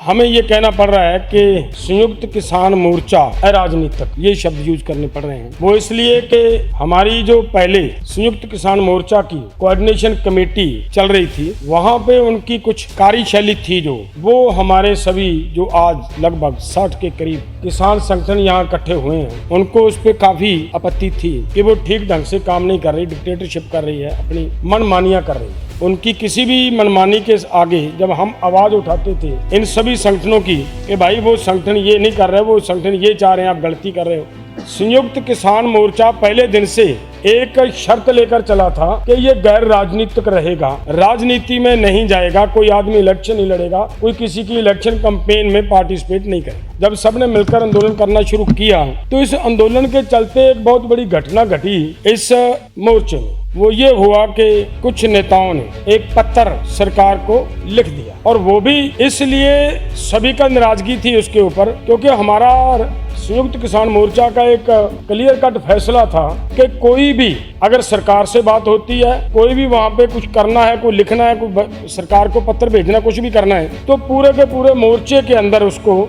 हमें ये कहना पड़ रहा है कि संयुक्त किसान मोर्चा अराजनीतिक, ये शब्द यूज करने पड़ रहे हैं। वो इसलिए कि हमारी जो पहले संयुक्त किसान मोर्चा की कोऑर्डिनेशन कमेटी चल रही थी, वहाँ पे उनकी कुछ कार्यशैली थी जो वो हमारे सभी जो आज लगभग 60 के करीब किसान संगठन यहाँ इकट्ठे हुए हैं, उनको उस पर काफी आपत्ति थी कि वो ठीक ढंग से काम नहीं कर रही, डिक्टेटरशिप कर रही है, अपनी मनमानियां कर रही है। उनकी किसी भी मनमानी के आगे जब हम आवाज उठाते थे इन सभी संगठनों की कि भाई वो संगठन ये नहीं कर रहे, वो संगठन ये चाह रहे हैं, आप गलती कर रहे हो। संयुक्त किसान मोर्चा पहले दिन से एक शर्त लेकर चला था कि ये गैर राजनीतिक रहेगा, राजनीति में नहीं जाएगा, कोई आदमी इलेक्शन नहीं लड़ेगा, कोई किसी की इलेक्शन कैंपेन में पार्टिसिपेट नहीं करेगा। जब सबने मिलकर आंदोलन करना शुरू किया तो इस आंदोलन के चलते एक बहुत बड़ी घटना घटी इस मोर्चे में। वो ये हुआ कि कुछ नेताओं ने एक पत्र सरकार को लिख दिया, और वो भी इसलिए सभी का नाराजगी थी उसके ऊपर, क्योंकि हमारा संयुक्त किसान मोर्चा का एक क्लियर कट फैसला था कि कोई भी अगर सरकार से बात होती है, कोई भी वहाँ पे कुछ करना है, कोई लिखना है, कोई सरकार को पत्र भेजना, कुछ भी करना है, तो पूरे के पूरे मोर्चे के अंदर उसको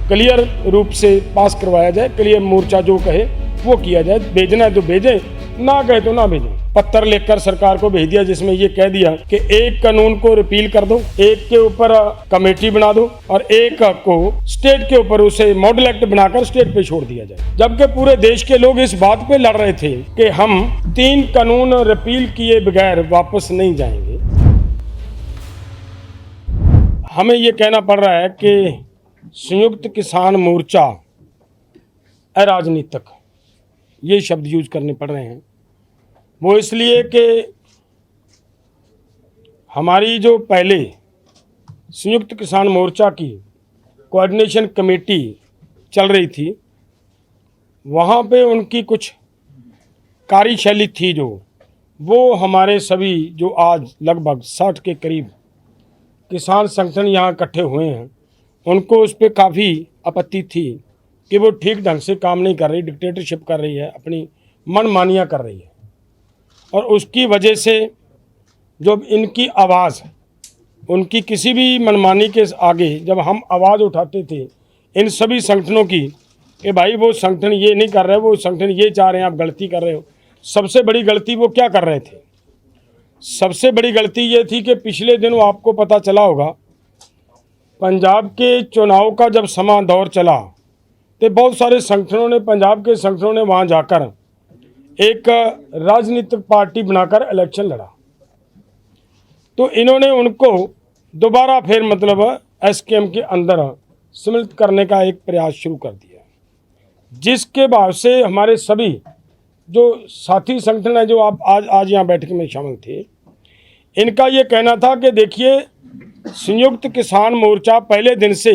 क्लियर रूप से पास करवाया जाए। क्लियर मोर्चा जो कहे वो किया जाए, भेजना है तो भेजे, ना कहे तो ना भेजे। पत्र लिखकर सरकार को भेज दिया जिसमें ये कह दिया कि एक कानून को रिपील कर दो, एक के ऊपर कमेटी बना दो और एक को स्टेट के ऊपर उसे मॉडल एक्ट बनाकर स्टेट पे छोड़ दिया जाए। जबकि पूरे देश के लोग इस बात पे लड़ रहे थे कि हम 3 कानून रिपील किए बगैर वापस नहीं जाएंगे। हमें ये कहना पड़ रहा है कि संयुक्त किसान मोर्चा अराजनीतिक, ये शब्द यूज करने पड़ रहे हैं। वो इसलिए कि हमारी जो पहले संयुक्त किसान मोर्चा की कोऑर्डिनेशन कमेटी चल रही थी, वहाँ पे उनकी कुछ कार्यशैली थी जो वो हमारे सभी जो आज लगभग 60 के करीब किसान संगठन यहाँ इकट्ठे हुए हैं, उनको उस पर काफ़ी आपत्ति थी कि वो ठीक ढंग से काम नहीं कर रही, डिक्टेटरशिप कर रही है, अपनी मनमानियाँ कर रही है। और उसकी वजह से जब इनकी आवाज़, उनकी किसी भी मनमानी के आगे जब हम आवाज़ उठाते थे इन सभी संगठनों की कि भाई वो संगठन ये नहीं कर रहे, वो संगठन ये चाह रहे हैं, आप गलती कर रहे हो। सबसे बड़ी गलती वो क्या कर रहे थे? सबसे बड़ी गलती ये थी कि पिछले दिनों आपको पता चला होगा, पंजाब के चुनाव का जब दौर चला तो बहुत सारे संगठनों ने, पंजाब के संगठनों ने वहाँ जाकर एक राजनीतिक पार्टी बनाकर इलेक्शन लड़ा। तो इन्होंने उनको दोबारा फिर मतलब एसकेएम के अंदर सम्मिलित करने का एक प्रयास शुरू कर दिया, जिसके बाद से हमारे सभी जो साथी संगठन है जो आप आज यहाँ बैठक में शामिल थे, इनका ये कहना था कि देखिए, संयुक्त किसान मोर्चा पहले दिन से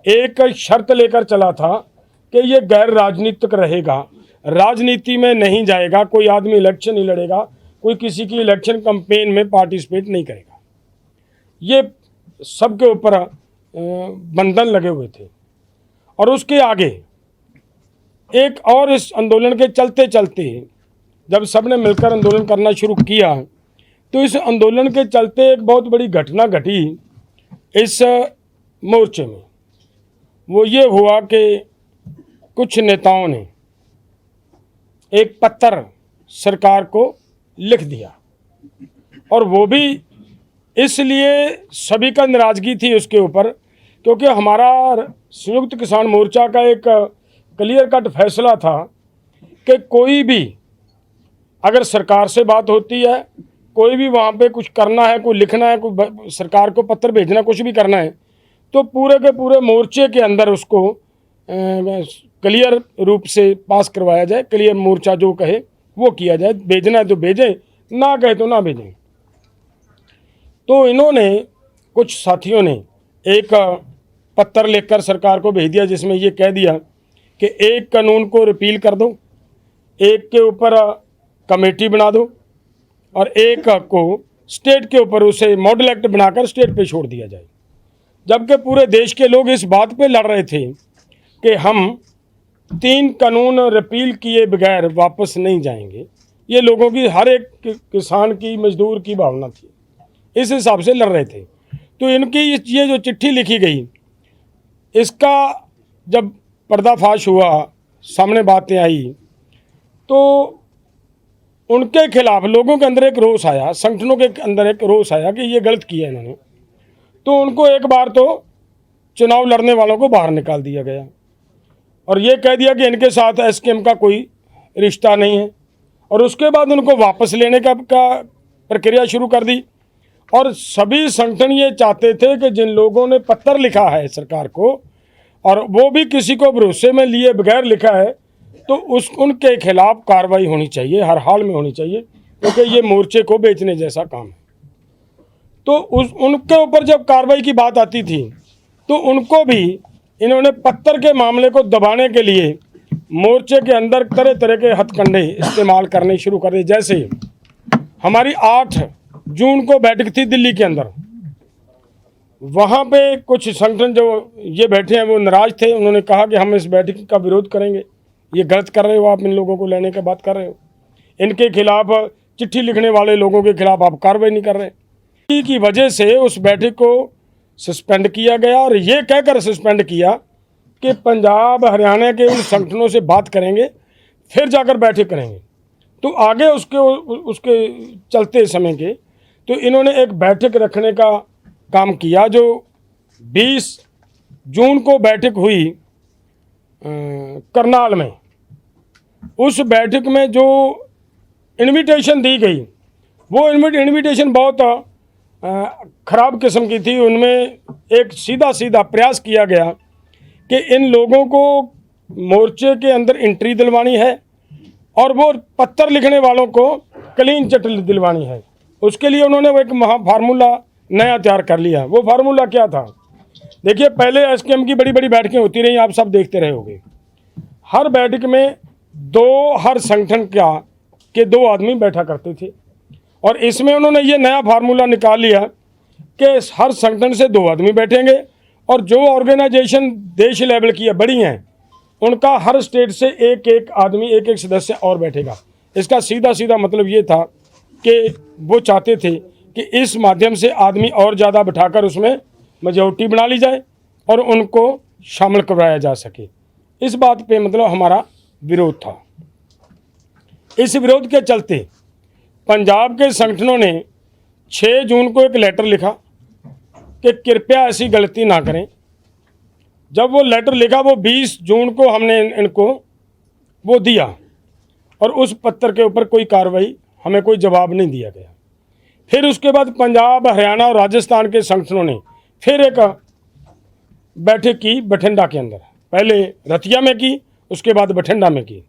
एक शर्त लेकर चला था कि ये गैर राजनीतिक रहेगा, राजनीति में नहीं जाएगा, कोई आदमी इलेक्शन नहीं लड़ेगा, कोई किसी की इलेक्शन कैंपेन में पार्टिसिपेट नहीं करेगा। ये सबके ऊपर बंधन लगे हुए थे। और उसके आगे एक और इस आंदोलन के चलते चलते जब सबने मिलकर आंदोलन करना शुरू किया तो इस आंदोलन के चलते एक बहुत बड़ी घटना घटी इस मोर्चे में। वो ये हुआ कि कुछ नेताओं ने एक पत्र सरकार को लिख दिया, और वो भी इसलिए सभी का नाराजगी थी उसके ऊपर, क्योंकि हमारा संयुक्त किसान मोर्चा का एक क्लियर कट फैसला था कि कोई भी अगर सरकार से बात होती है, कोई भी वहाँ पे कुछ करना है, कोई लिखना है, कोई सरकार को पत्र भेजना, कुछ भी करना है, तो पूरे के पूरे मोर्चे के अंदर उसको क्लियर रूप से पास करवाया जाए। क्लियर मोर्चा जो कहे वो किया जाए, भेजना है तो भेजें, ना कहे तो ना भेजें। तो इन्होंने, कुछ साथियों ने एक पत्र लिखकर सरकार को भेज दिया जिसमें ये कह दिया कि एक कानून को रिपील कर दो, एक के ऊपर कमेटी बना दो और एक को स्टेट के ऊपर उसे मॉडल एक्ट बनाकर स्टेट पे छोड़ दिया जाए। जबकि पूरे देश के लोग इस बात पे लड़ रहे थे कि हम 3 कानून रिपील किए बगैर वापस नहीं जाएंगे। ये लोगों की, हर एक किसान की, मजदूर की भावना थी, इस हिसाब से लड़ रहे थे। तो इनकी ये जो चिट्ठी लिखी गई, इसका जब पर्दाफाश हुआ, सामने बातें आई, तो उनके खिलाफ लोगों के अंदर एक रोष आया, संगठनों के अंदर एक रोष आया कि ये गलत किया इन्होंने। तो उनको एक बार तो चुनाव लड़ने वालों को बाहर निकाल दिया गया और ये कह दिया कि इनके साथ एसकेएम का कोई रिश्ता नहीं है, और उसके बाद उनको वापस लेने का प्रक्रिया शुरू कर दी। और सभी संगठन ये चाहते थे कि जिन लोगों ने पत्र लिखा है सरकार को, और वो भी किसी को भरोसे में लिए बगैर लिखा है, तो उनके खिलाफ कार्रवाई होनी चाहिए, हर हाल में होनी चाहिए, क्योंकि ये मोर्चे को बेचने जैसा काम है। तो उनके ऊपर जब कार्रवाई की बात आती थी, तो उनको भी इन्होंने पत्थर के मामले को दबाने के लिए मोर्चे के अंदर तरह तरह के हथकंडे इस्तेमाल करने शुरू कर दिए। जैसे हमारी 8 जून को बैठक थी दिल्ली के अंदर, वहाँ पे कुछ संगठन जो ये बैठे हैं वो नाराज थे। उन्होंने कहा कि हम इस बैठक का विरोध करेंगे, ये गलत कर रहे हो आप, इन लोगों को लेने की बात कर रहे हो, इनके खिलाफ चिट्ठी लिखने वाले लोगों के खिलाफ आप कार्रवाई नहीं कर रहे। की वजह से उस बैठक को सस्पेंड किया गया, और ये कहकर सस्पेंड किया कि पंजाब हरियाणा के उन संगठनों से बात करेंगे, फिर जाकर बैठक करेंगे। तो आगे उसके चलते समय के तो इन्होंने एक बैठक रखने का काम किया, जो 20 जून को बैठक हुई करनाल में। उस बैठक में जो इनविटेशन दी गई, वो इनविटेशन बहुत ख़राब किस्म की थी। उनमें एक सीधा प्रयास किया गया कि इन लोगों को मोर्चे के अंदर एंट्री दिलवानी है और वो पत्थर लिखने वालों को क्लीन चिट दिलवानी है। उसके लिए उन्होंने वो एक फार्मूला नया तैयार कर लिया। वो फार्मूला क्या था? देखिए, पहले एसकेएम की बड़ी बड़ी बैठकें होती रही, आप सब देखते रहे होंगे। हर बैठक में हर संगठन के 2 आदमी बैठा करते थे, और इसमें उन्होंने ये नया फार्मूला निकाल लिया कि हर संगठन से 2 आदमी बैठेंगे, और जो ऑर्गेनाइजेशन देश लेवल की है, बड़ी हैं, उनका हर स्टेट से एक आदमी, एक सदस्य और बैठेगा। इसका सीधा मतलब ये था कि वो चाहते थे कि इस माध्यम से आदमी और ज़्यादा बिठाकर उसमें मेजॉरिटी बना ली जाए और उनको शामिल करवाया जा सके। इस बात पे मतलब हमारा विरोध था। इस विरोध के चलते पंजाब के संगठनों ने 6 जून को एक लेटर लिखा कि कृपया ऐसी गलती ना करें। जब वो लेटर लिखा, वो 20 जून को हमने इनको वो दिया, और उस पत्र के ऊपर कोई कार्रवाई, हमें कोई जवाब नहीं दिया गया। फिर उसके बाद पंजाब, हरियाणा और राजस्थान के संगठनों ने फिर एक बैठक की बठिंडा के अंदर, पहले रतिया में की, उसके बाद बठिंडा में की।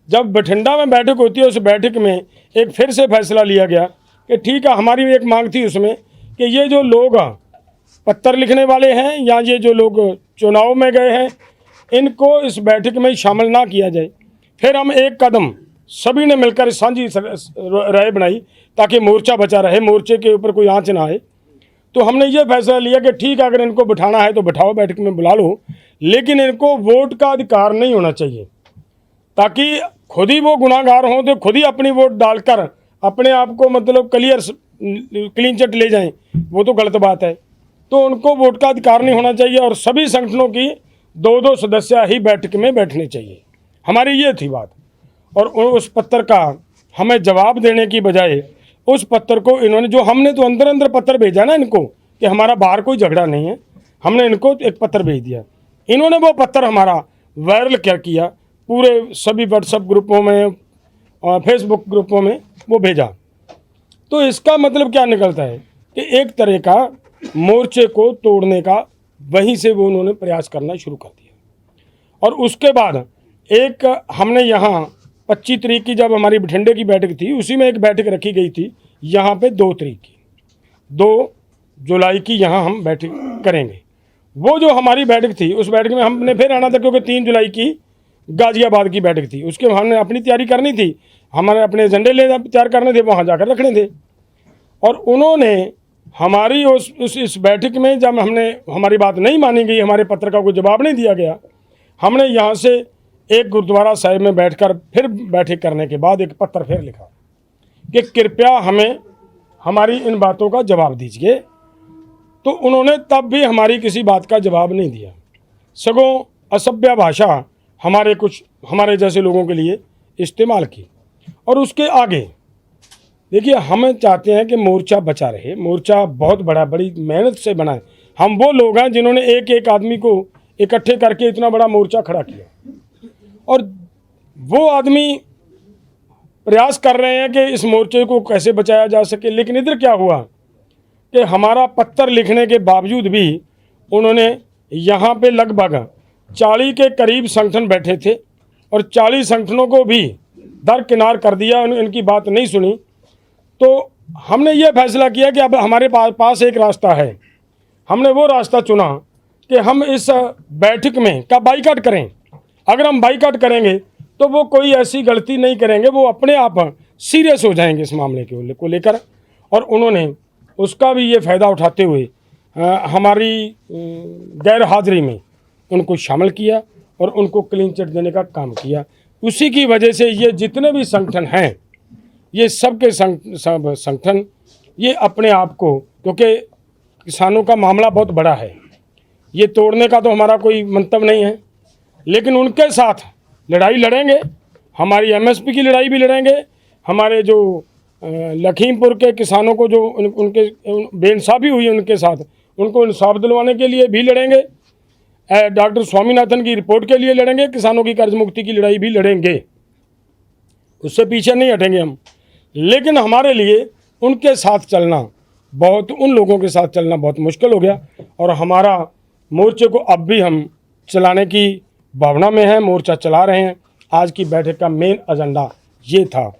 जब बठिंडा में बैठक होती है, उस बैठक में एक फिर से फैसला लिया गया कि ठीक है, हमारी एक मांग थी उसमें कि ये जो लोग पत्थर लिखने वाले हैं या ये जो लोग चुनाव में गए हैं, इनको इस बैठक में शामिल ना किया जाए। फिर हम एक कदम सभी ने मिलकर साझी राय बनाई ताकि मोर्चा बचा रहे, मोर्चे के ऊपर कोई आंच ना आए। तो हमने ये फैसला लिया कि ठीक है, अगर इनको बिठाना है तो बिठाओ, बैठक में बुला लो, लेकिन इनको वोट का अधिकार नहीं होना चाहिए, ताकि खुद ही वो गुनाहगार हों तो खुद ही अपनी वोट डालकर अपने आप को मतलब क्लीन चिट ले जाएं, वो तो गलत बात है। तो उनको वोट का अधिकार नहीं होना चाहिए, और सभी संगठनों की 2 सदस्य ही बैठक में बैठने चाहिए। हमारी ये थी बात। और उस पत्र का हमें जवाब देने की बजाय उस पत्र को इन्होंने, जो हमने तो अंदर पत्र भेजा ना इनको कि हमारा बाहर कोई झगड़ा नहीं है, हमने इनको एक पत्र भेज दिया। इन्होंने वो पत्र हमारा वायरल किया, पूरे सभी व्हाट्सएप ग्रुपों में और फेसबुक ग्रुपों में वो भेजा। तो इसका मतलब क्या निकलता है कि एक तरह का मोर्चे को तोड़ने का वहीं से वो उन्होंने प्रयास करना शुरू कर दिया। और उसके बाद एक हमने यहाँ 25 तारीख की जब हमारी बठिंडे की बैठक थी, उसी में एक बैठक रखी गई थी यहाँ पे 2 तारीख की, 2 जुलाई की यहाँ हम बैठक करेंगे। वो जो हमारी बैठक थी, उस बैठक में हमने फिर आना था, क्योंकि 3 जुलाई की गाजियाबाद की बैठक थी, उसके हमने अपनी तैयारी करनी थी, हमारे अपने एजेंडे ले तैयार करने थे, वहाँ जाकर रखने थे। और उन्होंने हमारी इस बैठक में जब हमारी बात नहीं मानी गई, हमारे पत्र का कोई जवाब नहीं दिया गया, हमने यहाँ से एक गुरुद्वारा साहिब में बैठकर फिर बैठक करने के बाद एक पत्र फिर लिखा कि कृपया हमें हमारी इन बातों का जवाब दीजिए। तो उन्होंने तब भी हमारी किसी बात का जवाब नहीं दिया, सगों असभ्य भाषा हमारे जैसे लोगों के लिए इस्तेमाल की। और उसके आगे देखिए, हम चाहते हैं कि मोर्चा बचा रहे, मोर्चा बहुत बड़ी मेहनत से बना है। हम वो लोग हैं जिन्होंने एक एक आदमी को इकट्ठे करके इतना बड़ा मोर्चा खड़ा किया, और वो आदमी प्रयास कर रहे हैं कि इस मोर्चे को कैसे बचाया जा सके। लेकिन इधर क्या हुआ कि हमारा पत्र लिखने के बावजूद भी उन्होंने यहाँ पे लगभग 40 के करीब संगठन बैठे थे और 40 संगठनों को भी दरकिनार कर दिया, इनकी बात नहीं सुनी। तो हमने ये फैसला किया कि अब हमारे पास एक रास्ता है। हमने वो रास्ता चुना कि हम इस बैठक में का बाइकाट करें। अगर हम बाइकाट करेंगे तो वो कोई ऐसी गलती नहीं करेंगे, वो अपने आप सीरियस हो जाएंगे इस मामले को लेकर। और उन्होंने उसका भी ये फ़ायदा उठाते हुए हमारी गैर हाजिरी में उनको शामिल किया और उनको क्लीन चिट देने का काम किया। उसी की वजह से ये जितने भी संगठन हैं, ये सब के संगठन ये अपने आप को, क्योंकि किसानों का मामला बहुत बड़ा है, ये तोड़ने का तो हमारा कोई मंतव्य नहीं है, लेकिन उनके साथ लड़ाई लड़ेंगे। हमारी एमएसपी की लड़ाई भी लड़ेंगे, हमारे जो लखीमपुर के किसानों को जो उनके बेइंसाफ़ी हुई उनके साथ, उनको इंसाफ दिलवाने के लिए भी लड़ेंगे। डॉक्टर स्वामीनाथन की रिपोर्ट के लिए लड़ेंगे, किसानों की कर्ज मुक्ति की लड़ाई भी लड़ेंगे, उससे पीछे नहीं हटेंगे हम। लेकिन हमारे लिए उनके साथ चलना उन लोगों के साथ चलना बहुत मुश्किल हो गया, और हमारा मोर्चे को अब भी हम चलाने की भावना में है, मोर्चा चला रहे हैं। आज की बैठक का मेन एजेंडा ये था।